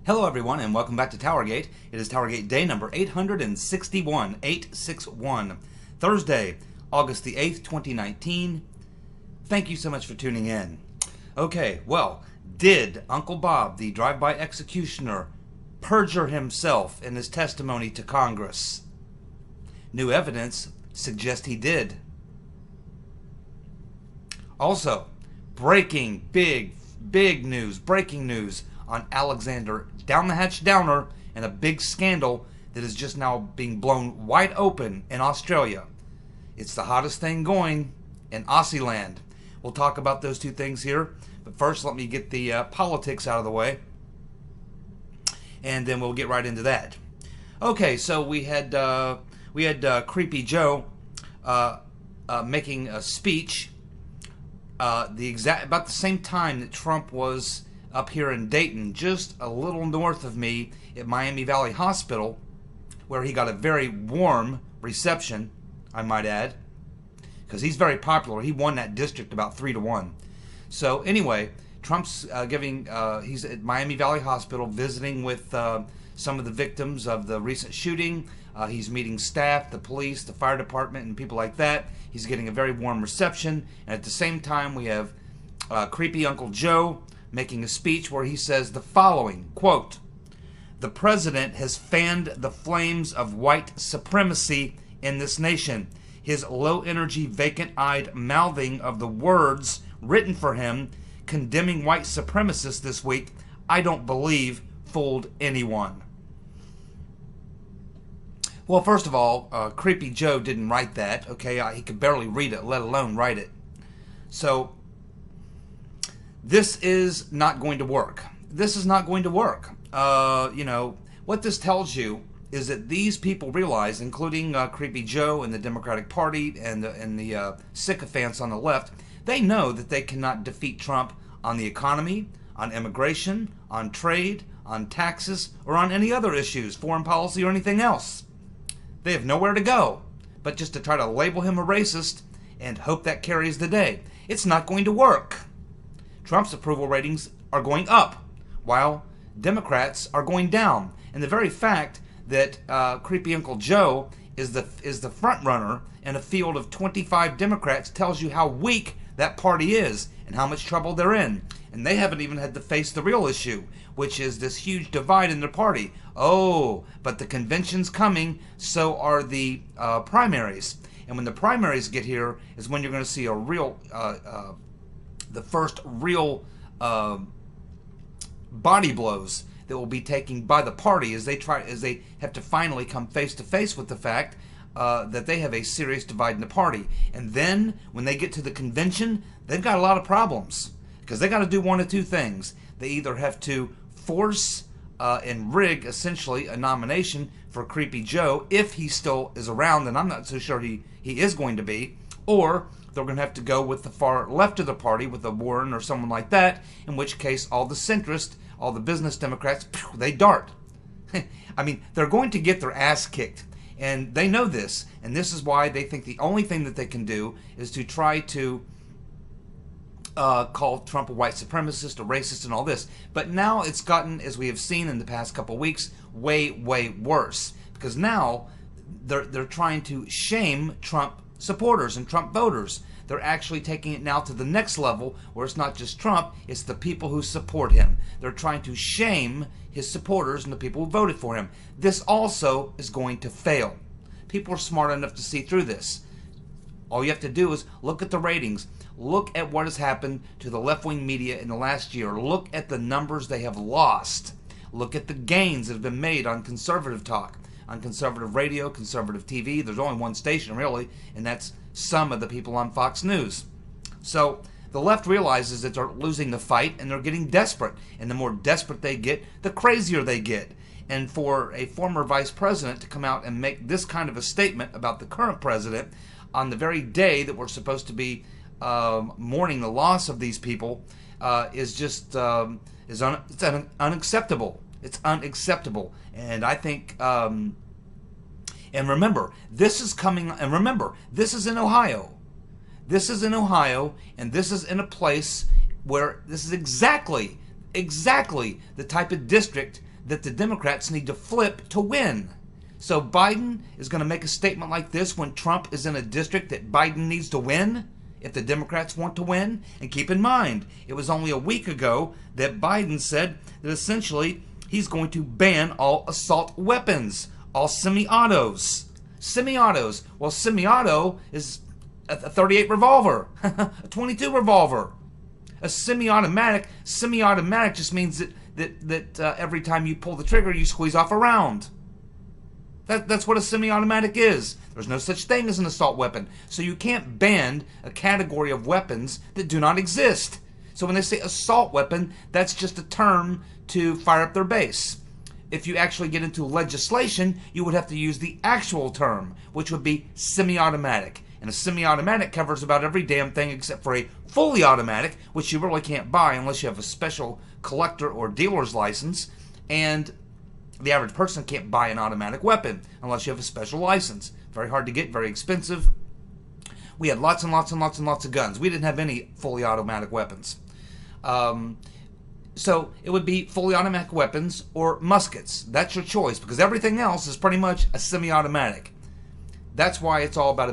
Hello everyone and welcome back to TowerGate. It is TowerGate day number 861, Thursday, August the 8th, 2019. Thank you so much for tuning in. Okay, well, did Uncle Bob, the drive-by executioner, perjure himself in his testimony to Congress? New evidence suggests he did. Also, breaking news on Alexander Down the Hatch Downer and a big scandal that is just now being blown wide open in Australia. It's the hottest thing going in Aussie land. We'll talk about those two things here, but first let me get the politics out of the way, and then we'll get right into that. Okay, so we had Creepy Joe making a speech about the same time that Trump was up here in Dayton, just a little north of me at Miami Valley Hospital, where he got a very warm reception, I might add, because he's very popular. He won that district about 3-1. So anyway, Trump's he's at Miami Valley Hospital visiting with some of the victims of the recent shooting. He's meeting staff, the police, the fire department, and people like that. He's getting a very warm reception. And at the same time, we have Creepy Uncle Joe making a speech where he says the following, quote, "The president has fanned the flames of white supremacy in this nation. His low-energy, vacant-eyed mouthing of the words written for him condemning white supremacists this week, I don't believe fooled anyone." Well, first of all, Creepy Joe didn't write that, okay? He could barely read it, let alone write it. So this is not going to work. This is not going to work. What this tells you is that these people realize, including Creepy Joe and the Democratic Party and the sycophants on the left, they know that they cannot defeat Trump on the economy, on immigration, on trade, on taxes, or on any other issues, foreign policy or anything else. They have nowhere to go but just to try to label him a racist and hope that carries the day. It's not going to work. Trump's approval ratings are going up, while Democrats are going down. And the very fact that Creepy Uncle Joe is the front runner in a field of 25 Democrats tells you how weak that party is and how much trouble they're in. And they haven't even had to face the real issue, which is this huge divide in their party. Oh, but the convention's coming, so are the primaries. And when the primaries get here is when you're going to see a real the first real body blows that will be taken by the party as they have to finally come face to face with the fact that they have a serious divide in the party. And then when they get to the convention, they've got a lot of problems because they got to do one of two things. They either have to force and rig essentially a nomination for Creepy Joe if he still is around, and I'm not so sure he is going to be, or they're going to have to go with the far left of the party, with a Warren or someone like that, in which case all the centrists, all the business Democrats, they dart. I mean, they're going to get their ass kicked, and they know this, and this is why they think the only thing that they can do is to try to call Trump a white supremacist, a racist, and all this. But now it's gotten, as we have seen in the past couple weeks, way, way worse, because now they're trying to shame Trump supporters and Trump voters. They're actually taking it now to the next level where it's not just Trump, it's the people who support him. They're trying to shame his supporters and the people who voted for him. This also is going to fail. People are smart enough to see through this. All you have to do is look at the ratings. Look at what has happened to the left-wing media in the last year. Look at the numbers they have lost. Look at the gains that have been made on conservative talk, on conservative radio, conservative TV. There's only one station, really, and that's some of the people on Fox News. So the left realizes that they're losing the fight, and they're getting desperate. And the more desperate they get, the crazier they get. And for a former vice president to come out and make this kind of a statement about the current president on the very day that we're supposed to be mourning the loss of these people is just unacceptable. It's unacceptable. And I think, and remember, this is coming, and remember, this is in Ohio. This is in Ohio, and this is in a place where this is exactly the type of district that the Democrats need to flip to win. So Biden is going to make a statement like this when Trump is in a district that Biden needs to win, if the Democrats want to win. And keep in mind, it was only a week ago that Biden said that essentially he's going to ban all assault weapons, all semi-autos. Semi-autos. Well, semi-auto is a 38 revolver, a 22 revolver. A semi-automatic just means that every time you pull the trigger, you squeeze off a round. That's what a semi-automatic is. There's no such thing as an assault weapon. So you can't ban a category of weapons that do not exist. So when they say assault weapon, that's just a term to fire up their base. If you actually get into legislation, you would have to use the actual term, which would be semi-automatic. And a semi-automatic covers about every damn thing except for a fully automatic, which you really can't buy unless you have a special collector or dealer's license. And the average person can't buy an automatic weapon unless you have a special license. Very hard to get, very expensive. We had lots and lots and lots and lots of guns. We didn't have any fully automatic weapons. So it would be fully automatic weapons or muskets. That's your choice, because everything else is pretty much a semi-automatic. That's why it's all about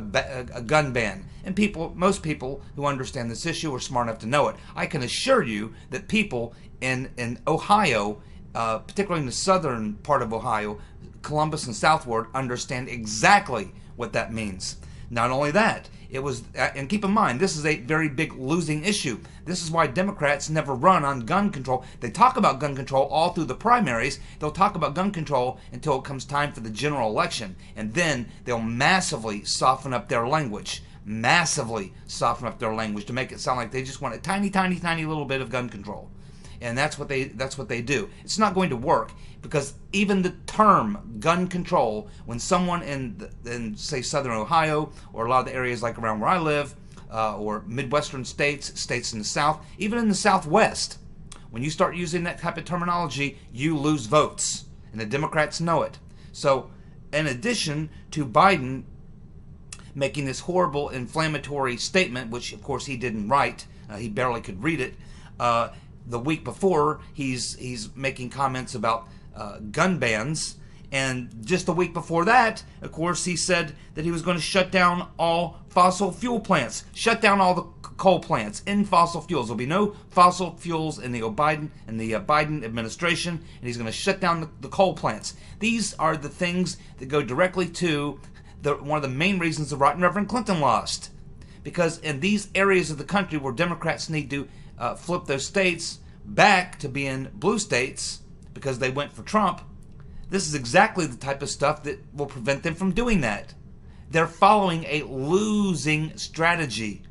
a gun ban. And most people who understand this issue are smart enough to know it. I can assure you that people in Ohio, particularly in the southern part of Ohio, Columbus and southward, understand exactly what that means. Not only that, and keep in mind, this is a very big losing issue. This is why Democrats never run on gun control. They talk about gun control all through the primaries. They'll talk about gun control until it comes time for the general election. And then they'll massively soften up their language. Massively soften up their language to make it sound like they just want a tiny, tiny, tiny little bit of gun control. And that's what they do. It's not going to work, because even the term gun control, when someone in say southern Ohio or a lot of the areas like around where I live, or Midwestern states in the South, even in the Southwest, when you start using that type of terminology, you lose votes, and the Democrats know it. So, in addition to Biden making this horrible inflammatory statement, which of course he didn't write, he barely could read it. The week before, he's making comments about gun bans, and just the week before that, of course, he said that he was going to shut down all fossil fuel plants, shut down all the coal plants in fossil fuels. There'll be no fossil fuels in the Biden administration, and he's going to shut down the coal plants. These are the things that go directly to one of the main reasons the Right Reverend Clinton lost, because in these areas of the country where Democrats need to flip those states back to being blue states because they went for Trump, this is exactly the type of stuff that will prevent them from doing that. They're following a losing strategy.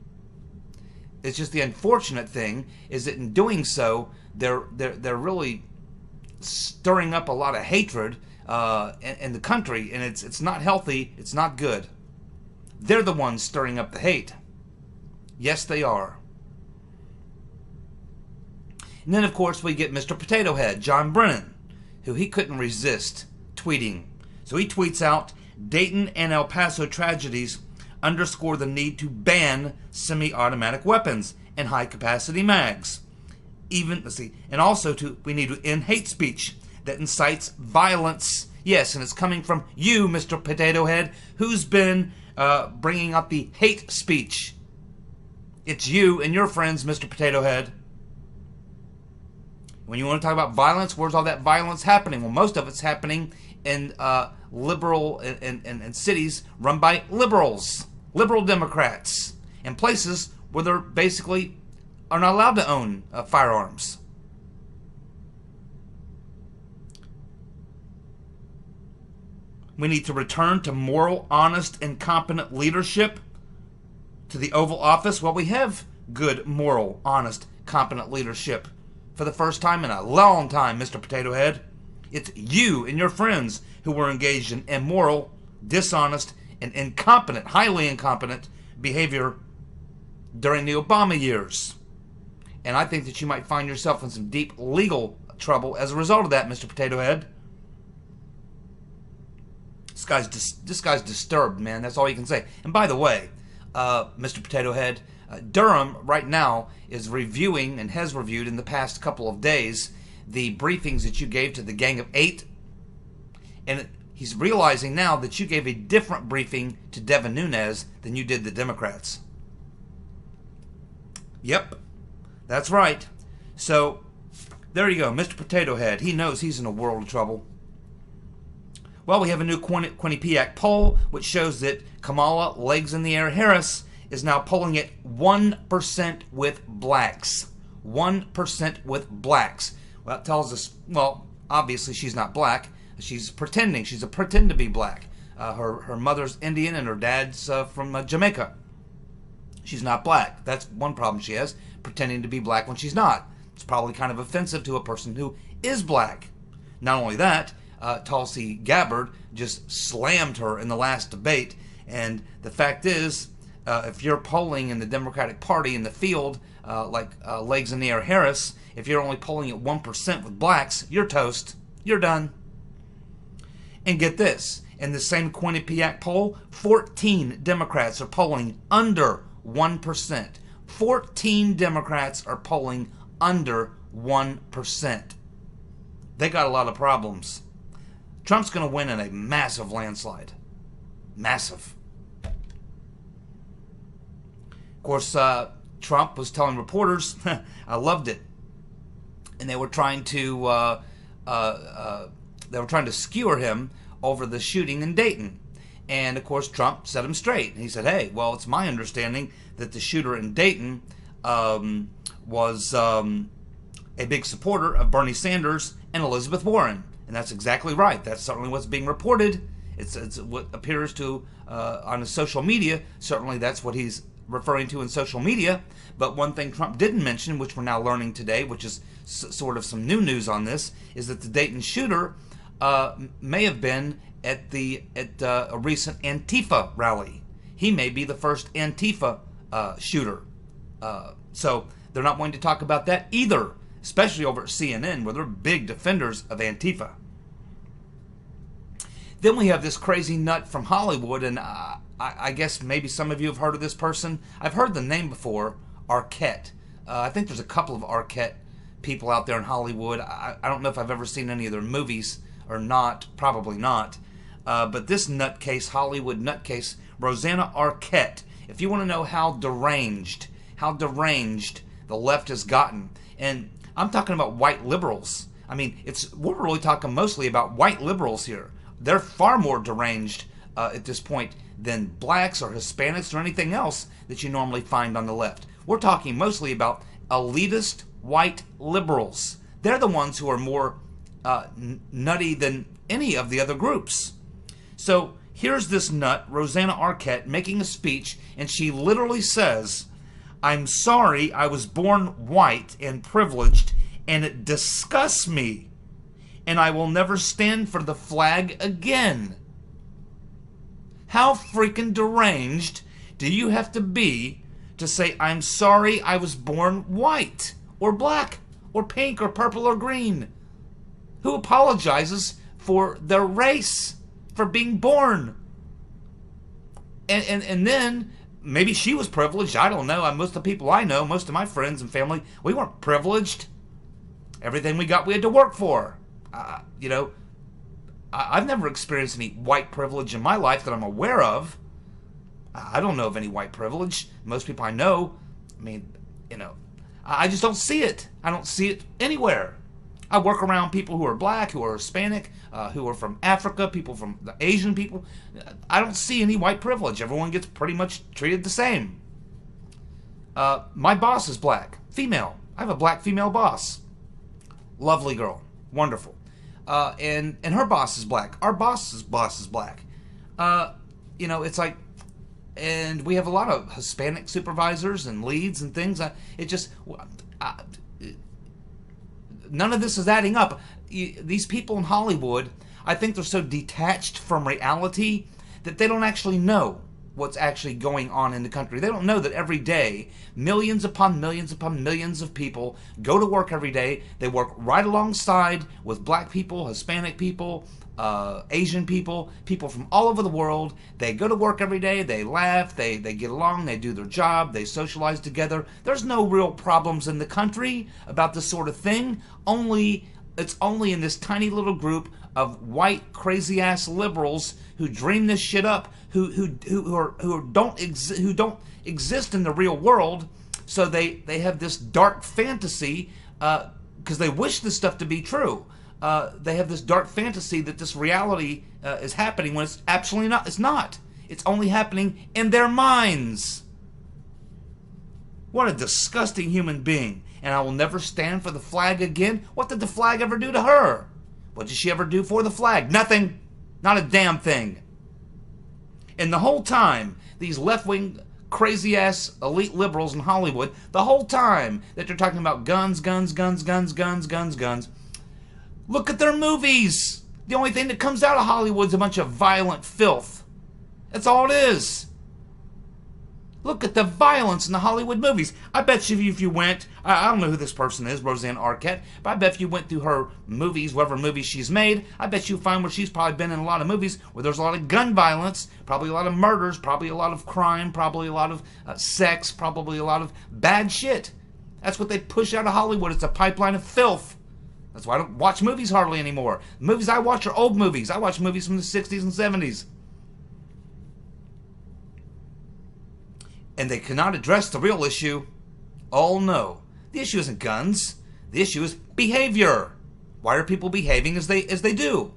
It's just the unfortunate thing is that in doing so, they're really stirring up a lot of hatred in the country, and it's not healthy. It's not good. They're the ones stirring up the hate. Yes, they are. And then, of course, we get Mr. Potato Head, John Brennan, who he couldn't resist tweeting. So he tweets out, Dayton and El Paso tragedies underscore the need to ban semi-automatic weapons and high-capacity mags. And also we need to end hate speech that incites violence. Yes, and it's coming from you, Mr. Potato Head, who's been bringing up the hate speech. It's you and your friends, Mr. Potato Head. When you want to talk about violence, where's all that violence happening? Well, most of it's happening in liberal and cities run by liberals, liberal Democrats, and places where they're basically are not allowed to own firearms. We need to return to moral, honest, and competent leadership to the Oval Office. Well, we have good, moral, honest, competent leadership for the first time in a long time, Mr. Potato Head. It's you and your friends who were engaged in immoral, dishonest, and incompetent, highly incompetent behavior during the Obama years. And I think that you might find yourself in some deep legal trouble as a result of that, Mr. Potato Head. This guy's disturbed, man. That's all you can say. And by the way, Mr. Potato Head, Durham right now is reviewing and has reviewed in the past couple of days the briefings that you gave to the Gang of Eight, and he's realizing now that you gave a different briefing to Devin Nunes than you did the Democrats. Yep, that's right. So, there you go, Mr. Potato Head. He knows he's in a world of trouble. Well, we have a new Quinnipiac poll, which shows that Kamala Legs in the Air Harris is now polling at 1% with blacks. 1% with blacks. Well, that tells us, well, obviously she's not black. She's pretending. She's a pretend to be black. Her mother's Indian and her dad's from Jamaica. She's not black. That's one problem she has, pretending to be black when she's not. It's probably kind of offensive to a person who is black. Not only that, Tulsi Gabbard just slammed her in the last debate. And the fact is, if you're polling in the Democratic Party in the field, like Legs in the Air Harris, if you're only polling at 1% with blacks, you're toast. You're done. And get this, in the same Quinnipiac poll, 14 Democrats are polling under 1%. 14 Democrats are polling under 1%. They got a lot of problems. Trump's going to win in a massive landslide. Massive. Of course, Trump was telling reporters, I loved it, and they were trying to skewer him over the shooting in Dayton. And of course, Trump set him straight. He said, "Hey, well, it's my understanding that the shooter in Dayton was a big supporter of Bernie Sanders and Elizabeth Warren." And that's exactly right. That's certainly what's being reported. It's what appears to on his social media. Certainly, that's what he's referring to in social media. But one thing Trump didn't mention, which we're now learning today, which is sort of some new news on this, is that the Dayton shooter may have been at a recent Antifa rally. He may be the first Antifa shooter. So they're not going to talk about that either, especially over at CNN, where they're big defenders of Antifa. Then we have this crazy nut from Hollywood, and I guess maybe some of you have heard of this person. I've heard the name before, Arquette. I think there's a couple of Arquette people out there in Hollywood. I don't know if I've ever seen any of their movies or not. Probably not. But this nutcase, Hollywood nutcase, Rosanna Arquette, if you want to know how deranged the left has gotten, and I'm talking about white liberals. I mean, we're really talking mostly about white liberals here. They're far more deranged at this point than blacks or Hispanics or anything else that you normally find on the left. We're talking mostly about elitist white liberals. They're the ones who are more nutty than any of the other groups. So here's this nut, Rosanna Arquette, making a speech, and she literally says, "I'm sorry I was born white and privileged, and it disgusts me, and I will never stand for the flag again." How freaking deranged do you have to be to say, "I'm sorry I was born white, or black, or pink, or purple, or green"? Who apologizes for their race, for being born? And then, maybe she was privileged, I don't know. Most of the people I know, most of my friends and family, we weren't privileged. Everything we got, we had to work for. I've never experienced any white privilege in my life that I'm aware of. I don't know of any white privilege. Most people I know, I just don't see it. I don't see it anywhere. I work around people who are black, who are Hispanic, who are from Africa, people from the Asian people. I don't see any white privilege. Everyone gets pretty much treated the same. My boss is black, female. I have a black female boss. Lovely girl. Wonderful. And her boss is black. Our boss's boss is black. It's like, and we have a lot of Hispanic supervisors and leads and things. None of this is adding up. These people in Hollywood, I think they're so detached from reality that they don't actually know what's actually going on in the country. They don't know that every day, millions upon millions upon millions of people go to work every day. They work right alongside with black people, Hispanic people, Asian people, people from all over the world. They go to work every day. They laugh. They get along. They do their job. They socialize together. There's no real problems in the country about this sort of thing. Only It's only in this tiny little group of white crazy ass liberals who dream this shit up, who don't exist in the real world. So they have this dark fantasy because they wish this stuff to be true. They have this dark fantasy that this reality is happening when it's absolutely not. It's not. It's only happening in their minds. What a disgusting human being. And I will never stand for the flag again. What did the flag ever do to her? What did she ever do for the flag? Nothing. Not a damn thing. And the whole time, these left-wing, crazy-ass elite liberals in Hollywood, the whole time that they're talking about guns, guns, guns, guns, guns, guns, guns, look at their movies. The only thing that comes out of Hollywood is a bunch of violent filth. That's all it is. Look at the violence in the Hollywood movies. I bet you if you went, I don't know who this person is, Roseanne Arquette, but I bet if you went through her movies, whatever movies she's made, I bet you'll find where she's probably been in a lot of movies where there's a lot of gun violence, probably a lot of murders, probably a lot of crime, probably a lot of sex, probably a lot of bad shit. That's what they push out of Hollywood. It's a pipeline of filth. That's why I don't watch movies hardly anymore. The movies I watch are old movies. I watch movies from the 60s and 70s. And they cannot address the real issue. Oh no. The issue isn't guns. The issue is behavior. Why are people behaving as they do?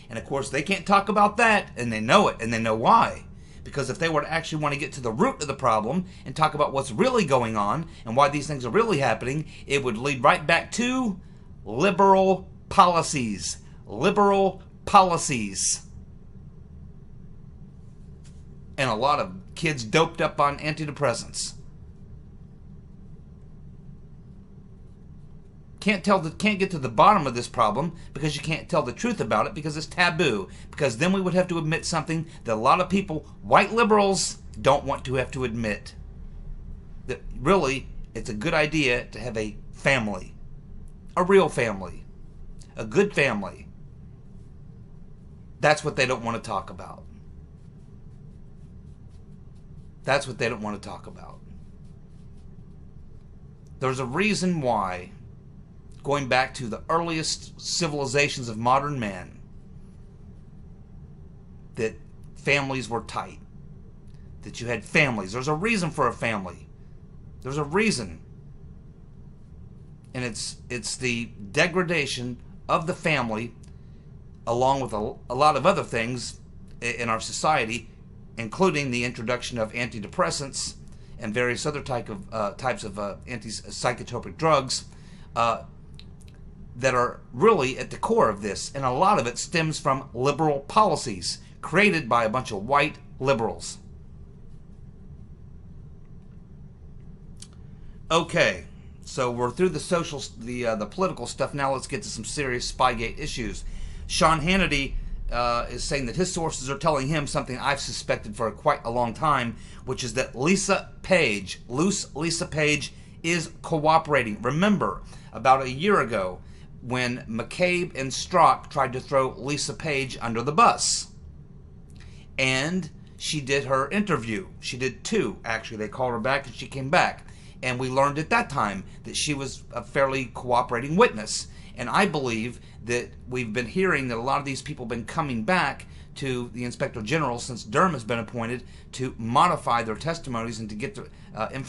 And of course they can't talk about that, and they know it, and they know why. Because if they were to actually want to get to the root of the problem and talk about what's really going on and why these things are really happening, it would lead right back to liberal policies. Liberal policies. And a lot of kids doped up on antidepressants. Can't get to the bottom of this problem because you can't tell the truth about it because it's taboo. Because then we would have to admit something that a lot of people, white liberals, don't want to have to admit. That really, it's a good idea to have a family. A real family. A good family. That's what they don't want to talk about. That's what they don't want to talk about. There's a reason why, going back to the earliest civilizations of modern man, that families were tight. That you had families. There's a reason for a family. There's a reason. And it's the degradation of the family, along with a lot of other things in our society, including the introduction of antidepressants and various other types of psychotropic drugs that are really at the core of this. And a lot of it stems from liberal policies created by a bunch of white liberals. Okay, so we're through the political stuff. Now let's get to some serious Spygate issues. Sean Hannity is saying that his sources are telling him something I've suspected for quite a long time, which is that Lisa Page is cooperating. Remember, about a year ago, when McCabe and Strzok tried to throw Lisa Page under the bus. And she did her interview. She did two, actually. They called her back and she came back. And we learned at that time that she was a fairly cooperating witness. And I believe that we've been hearing that a lot of these people have been coming back to the Inspector General since Durham has been appointed to modify their testimonies and to get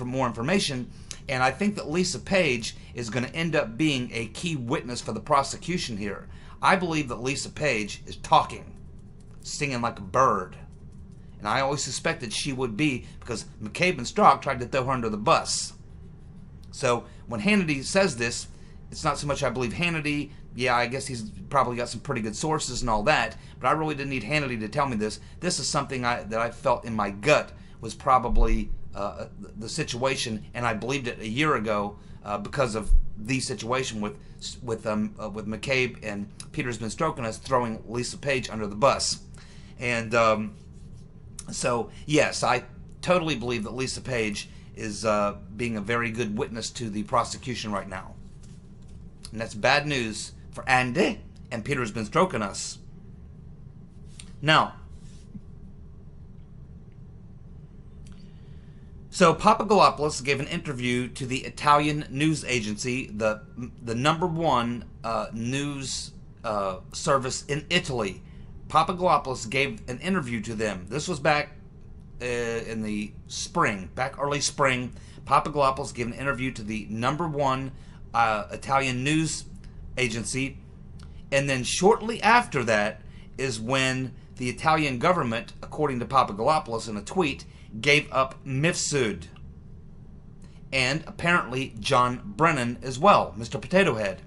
more information. And I think that Lisa Page is going to end up being a key witness for the prosecution here. I believe that Lisa Page is talking, singing like a bird. And I always suspected she would be because McCabe and Strzok tried to throw her under the bus. So when Hannity says this, it's not so much I believe Hannity. Yeah, I guess he's probably got some pretty good sources and all that, but I really didn't need Hannity to tell me this. This is something that I felt in my gut was probably the situation, and I believed it a year ago because of the situation with McCabe and Peter's been stroking us throwing Lisa Page under the bus. And so, yes, I totally believe that Lisa Page is being a very good witness to the prosecution right now. And that's bad news for Andy, and Peter's been stroking us. Now, So Papadopoulos gave an interview to the Italian news agency, the #1 news service in Italy. Papadopoulos gave an interview to them. This was back in the spring, early spring. Papadopoulos gave an interview to the #1 Italian news agency, and then shortly after that is when the Italian government, according to Papadopoulos in a tweet, gave up Mifsud, and apparently John Brennan as well, Mr. Potato Head.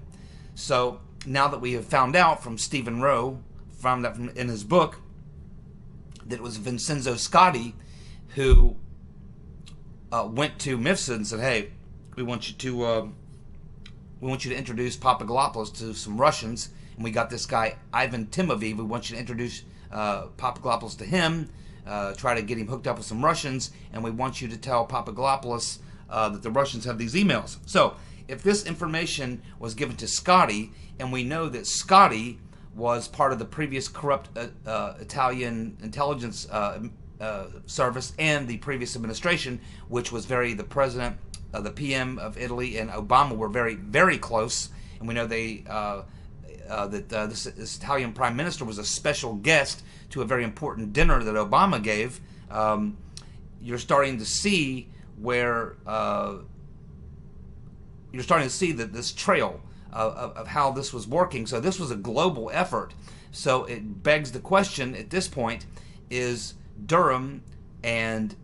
So now that we have found out from Stephen Rowe, found out in his book, that it was Vincenzo Scotti who went to Mifsud and said, "Hey, we want you to introduce Papadopoulos to some Russians, and we got this guy Ivan Timoviv. We want you to introduce Papadopoulos to him. Try to get him hooked up with some Russians, and we want you to tell Papadopoulos that the Russians have these emails." So, if this information was given to Scotti, and we know that Scotti was part of the previous corrupt Italian intelligence service and the previous administration, which was the president, the PM of Italy, and Obama were very, very close, and we know this Italian prime minister was a special guest to a very important dinner that Obama gave. You're starting to see where that this trail of how this was working. So this was a global effort. So it begs the question at this point: is Durham and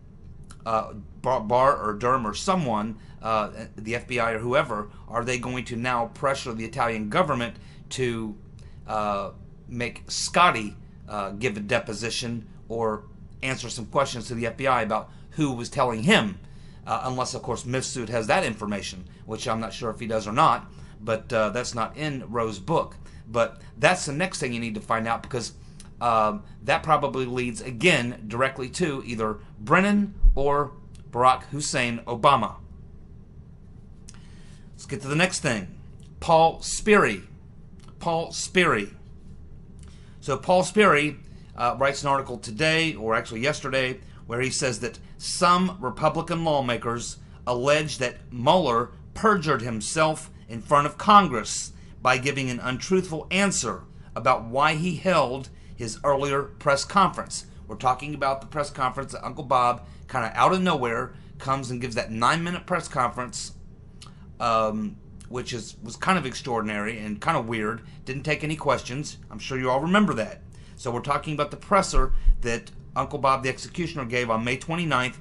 Barr or Durham or someone, the FBI or whoever, are they going to now pressure the Italian government to make Scotti give a deposition or answer some questions to the FBI about who was telling him? Unless, of course, Mifsud has that information, which I'm not sure if he does or not, but that's not in Rowe's book. But that's the next thing you need to find out, because that probably leads, again, directly to either Brennan or Barack Hussein Obama. Let's get to the next thing. Paul Sperry. So Paul Sperry writes an article today, or actually yesterday, where he says that some Republican lawmakers allege that Mueller perjured himself in front of Congress by giving an untruthful answer about why he held his earlier press conference. We're talking about the press conference that Uncle Bob, kind of out of nowhere, comes and gives that 9-minute press conference, which was kind of extraordinary and kind of weird. Didn't take any questions. I'm sure you all remember that. So we're talking about the presser that Uncle Bob the Executioner gave on May 29th,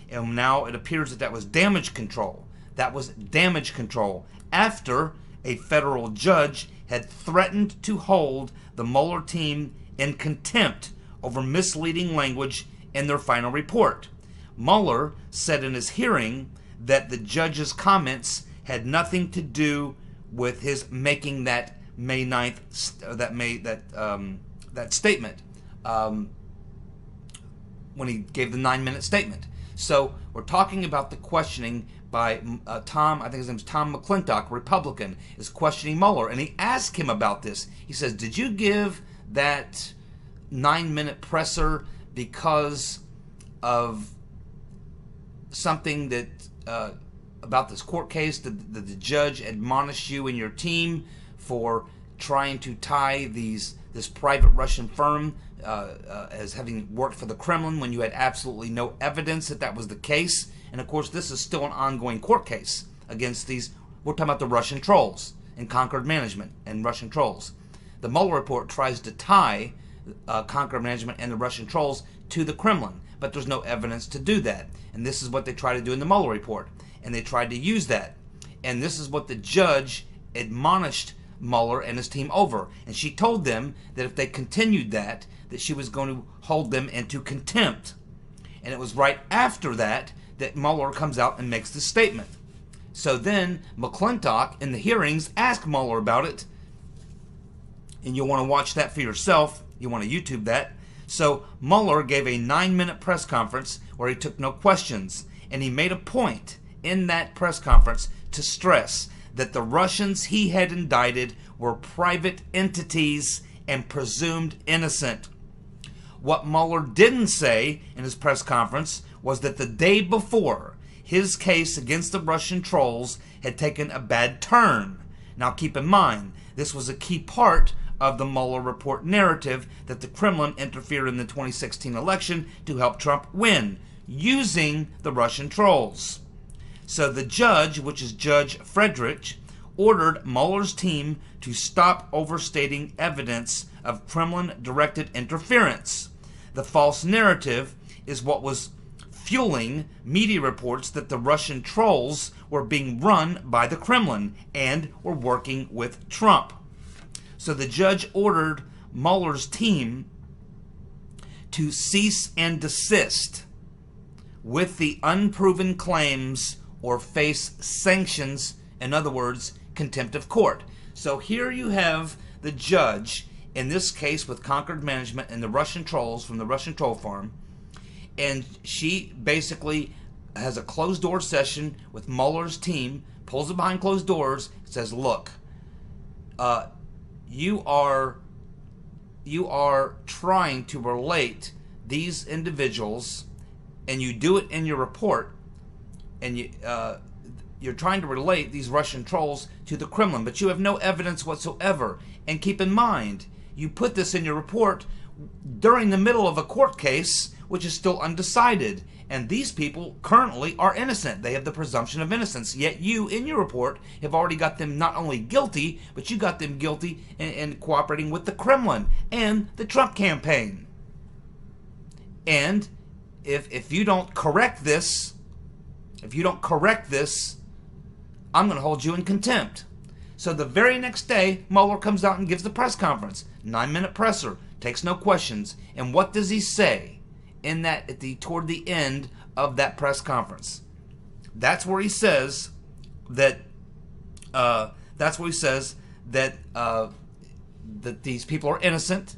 and now it appears that was damage control. That was damage control after a federal judge had threatened to hold the Mueller team in contempt over misleading language in their final report. Mueller said in his hearing that the judge's comments had nothing to do with his making that May 9th that statement when he gave the 9-minute statement. So we're talking about the questioning by Tom, I think his name's Tom McClintock, Republican, is questioning Mueller, and he asked him about this. He says, "Did you give that 9-minute presser because of something that about this court case that the judge admonished you and your team for trying to tie this private Russian firm as having worked for the Kremlin when you had absolutely no evidence that was the case?" And of course, this is still an ongoing court case against these. We're talking about the Russian trolls and Concord Management and Russian trolls. The Mueller report tries to tie Concord Management and the Russian trolls to the Kremlin, but there's no evidence to do that. And this is what they try to do in the Mueller report, and they tried to use that. And this is what the judge admonished Mueller and his team over. And she told them that if they continued that she was going to hold them into contempt. And it was right after that Mueller comes out and makes this statement. So then McClintock in the hearings asked Mueller about it, and you'll want to watch that for yourself. You want to YouTube that. So Mueller gave a 9-minute press conference where he took no questions, and he made a point in that press conference to stress that the Russians he had indicted were private entities and presumed innocent. What Mueller didn't say in his press conference was that the day before, his case against the Russian trolls had taken a bad turn. Now keep in mind, this was a key part of the Mueller report narrative that the Kremlin interfered in the 2016 election to help Trump win, using the Russian trolls. So the judge, which is Judge Friedrich, ordered Mueller's team to stop overstating evidence of Kremlin-directed interference. The false narrative is what was fueling media reports that the Russian trolls were being run by the Kremlin and were working with Trump. So the judge ordered Mueller's team to cease and desist with the unproven claims or face sanctions, in other words, contempt of court. So here you have the judge, in this case with Concord Management and the Russian trolls from the Russian troll farm, and she basically has a closed-door session with Mueller's team, pulls it behind closed doors, says, look, you are trying to relate these individuals, and you do it in your report, and you're trying to relate these Russian trolls to the Kremlin, but you have no evidence whatsoever. And keep in mind, you put this in your report during the middle of a court case, which is still undecided. And these people currently are innocent. They have the presumption of innocence. Yet you, in your report, have already got them not only guilty, but you got them guilty in cooperating with the Kremlin and the Trump campaign. And if you don't correct this, I'm going to hold you in contempt. So the very next day, Mueller comes out and gives the press conference. 9-minute presser, takes no questions. And what does he say in that toward the end of that press conference? That's where he says that that these people are innocent,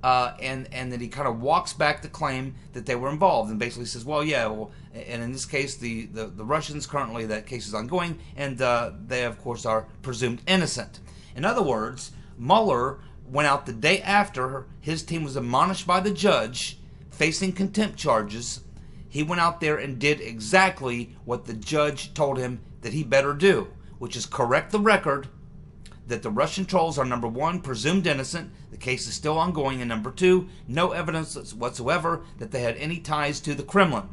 and that he kind of walks back the claim that they were involved, and basically says, well, yeah, well, and in this case, the Russians, currently that case is ongoing, and they, of course, are presumed innocent. In other words, Mueller went out the day after his team was admonished by the judge, facing contempt charges. He went out there and did exactly what the judge told him that he better do, which is correct the record that the Russian trolls are, number one, presumed innocent, the case is still ongoing, and number two, no evidence whatsoever that they had any ties to the Kremlin.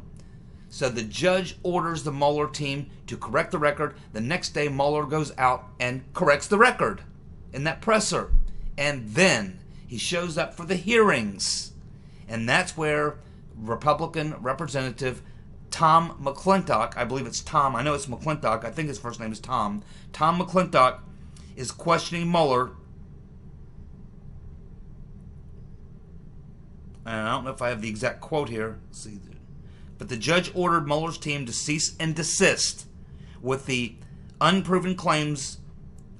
So the judge orders the Mueller team to correct the record. The next day, Mueller goes out and corrects the record in that presser. And then he shows up for the hearings. And that's where Republican Representative Tom McClintock, I believe it's Tom, I know it's McClintock, I think his first name is Tom McClintock is questioning Mueller. And I don't know if I have the exact quote here. Let's see. But the judge ordered Mueller's team to cease and desist with the unproven claims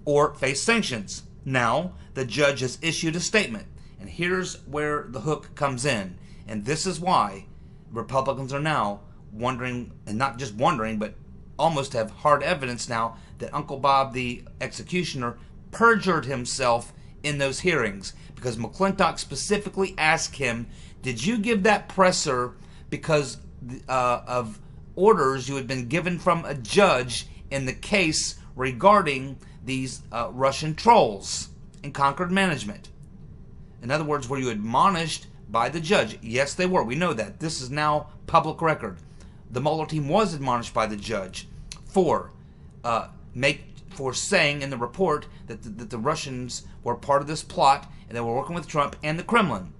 or face sanctions. Now, the judge has issued a statement. And here's where the hook comes in. And this is why Republicans are now wondering, and not just wondering, but almost have hard evidence now that Uncle Bob, the executioner, perjured himself in those hearings. Because McClintock specifically asked him, did you give that presser because of orders you had been given from a judge in the case regarding these Russian trolls in Concord Management? In other words, were you admonished by the judge? Yes, they were. We know that. This is now public record. The Mueller team was admonished by the judge for saying in the report that the Russians were part of this plot and they were working with Trump and the Kremlin.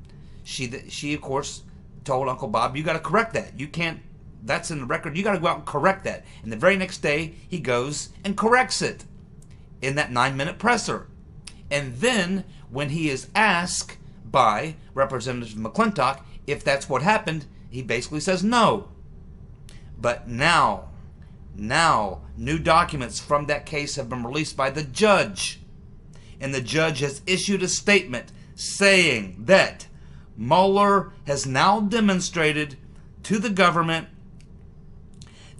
She of course told Uncle Bob, you got to correct that. You can't. That's in the record. You got to go out and correct that. And the very next day he goes and corrects it in that 9-minute presser. And then when he is asked by Representative McClintock if that's what happened, he basically says no. But now new documents from that case have been released by the judge. And the judge has issued a statement saying that Mueller has now demonstrated to the government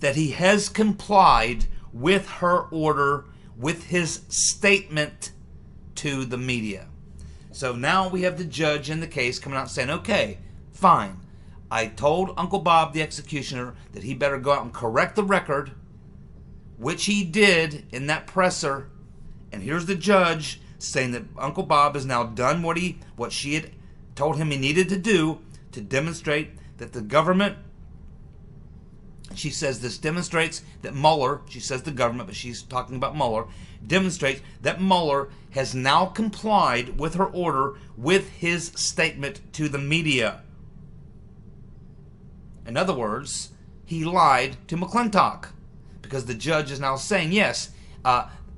that he has complied with her order, with his statement to the media. So now we have the judge in the case coming out saying, okay, fine, I told Uncle Bob, the executioner, that he better go out and correct the record, which he did in that presser. And here's the judge saying that Uncle Bob has now done what she had told him he needed to do to demonstrate that the government, she says this demonstrates that Mueller, she says the government, but she's talking about Mueller, demonstrates that Mueller has now complied with her order with his statement to the media. In other words, he lied to McClintock, because the judge is now saying, yes.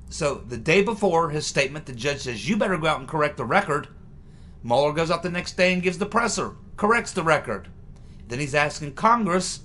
So the day before his statement, the judge says, you better go out and correct the record. Mueller goes out the next day and gives the presser, corrects the record. Then he's asking Congress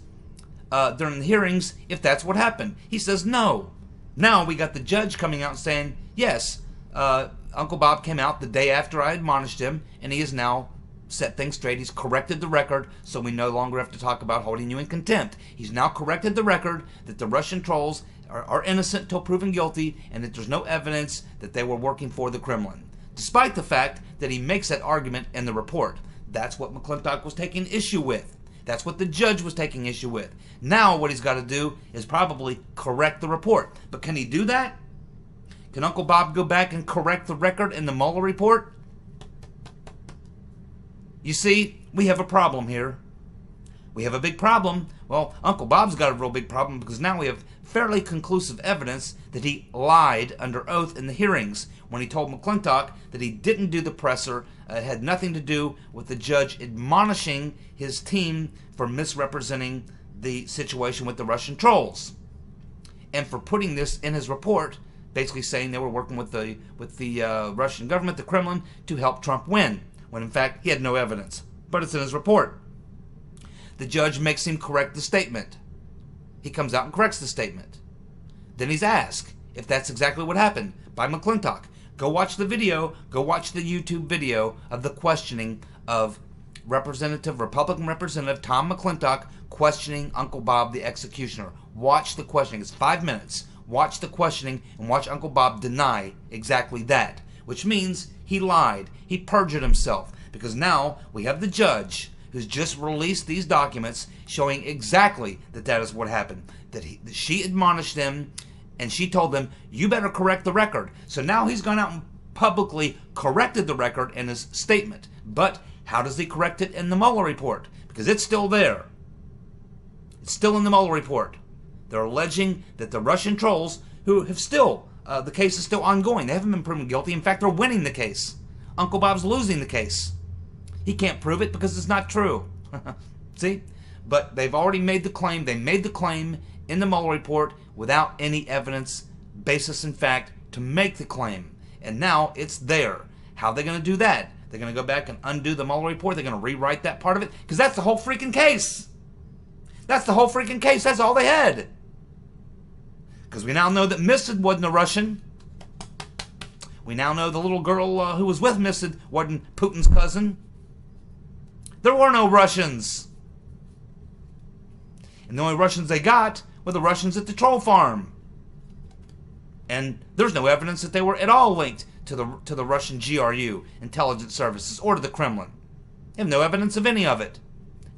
during the hearings if that's what happened. He says no. Now we got the judge coming out and saying, yes, Uncle Bob came out the day after I admonished him, and he has now set things straight. He's corrected the record, so we no longer have to talk about holding you in contempt. He's now corrected the record that the Russian trolls are innocent till proven guilty, and that there's no evidence that they were working for the Kremlin, despite the fact that he makes that argument in the report. That's what McClintock was taking issue with. That's what the judge was taking issue with. Now what he's got to do is probably correct the report. But can he do that? Can Uncle Bob go back and correct the record in the Mueller report? You see, we have a problem here. We have a big problem. Well, Uncle Bob's got a real big problem, because now we have fairly conclusive evidence that he lied under oath in the hearings when he told McClintock that he didn't do the presser. It had nothing to do with the judge admonishing his team for misrepresenting the situation with the Russian trolls, and for putting this in his report, basically saying they were working with the Russian government, the Kremlin, to help Trump win, when in fact he had no evidence. But it's in his report. The judge makes him correct the statement. He comes out and corrects the statement. Then he's asked if that's exactly what happened by McClintock. Go watch the video. Go watch the YouTube video of the questioning of Republican Representative Tom McClintock questioning Uncle Bob, the executioner. Watch the questioning. It's 5 minutes. Watch the questioning and watch Uncle Bob deny exactly that, which means he lied. He perjured himself, because now we have the judge who's just released these documents showing exactly that that is what happened. That she admonished them, and she told them, you better correct the record. So now he's gone out and publicly corrected the record in his statement. But how does he correct it in the Mueller report? Because it's still there. It's still in the Mueller report. They're alleging that the Russian trolls, who have still, the case is still ongoing. They haven't been proven guilty. In fact, they're winning the case. Uncle Bob's losing the case. He can't prove it because it's not true. See? But they've already made the claim. They made the claim in the Mueller report without any evidence, basis in fact, to make the claim. And now it's there. How are they going to do that? They're going to go back and undo the Mueller report? They're going to rewrite that part of it? Because that's the whole freaking case. That's the whole freaking case. That's all they had. Because we now know that Missed wasn't a Russian. We now know the little girl who was with Missed wasn't Putin's cousin. There were no Russians. And the only Russians they got were the Russians at the troll farm. And there's no evidence that they were at all linked to the Russian GRU, intelligence services, or to the Kremlin. They have no evidence of any of it.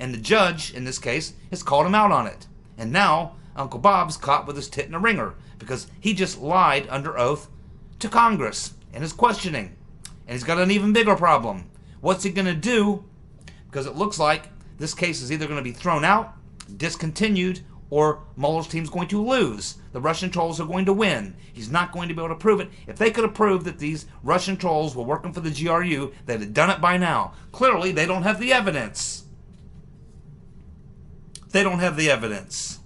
And the judge, in this case, has called him out on it. And now Uncle Bob's caught with his tit in a ringer, because he just lied under oath to Congress in his questioning. And he's got an even bigger problem. What's he going to do? Because it looks like this case is either going to be thrown out, discontinued, or Mueller's team's going to lose. The Russian trolls are going to win. He's not going to be able to prove it. If they could have proved that these Russian trolls were working for the GRU, they'd have done it by now. Clearly, they don't have the evidence. They don't have the evidence.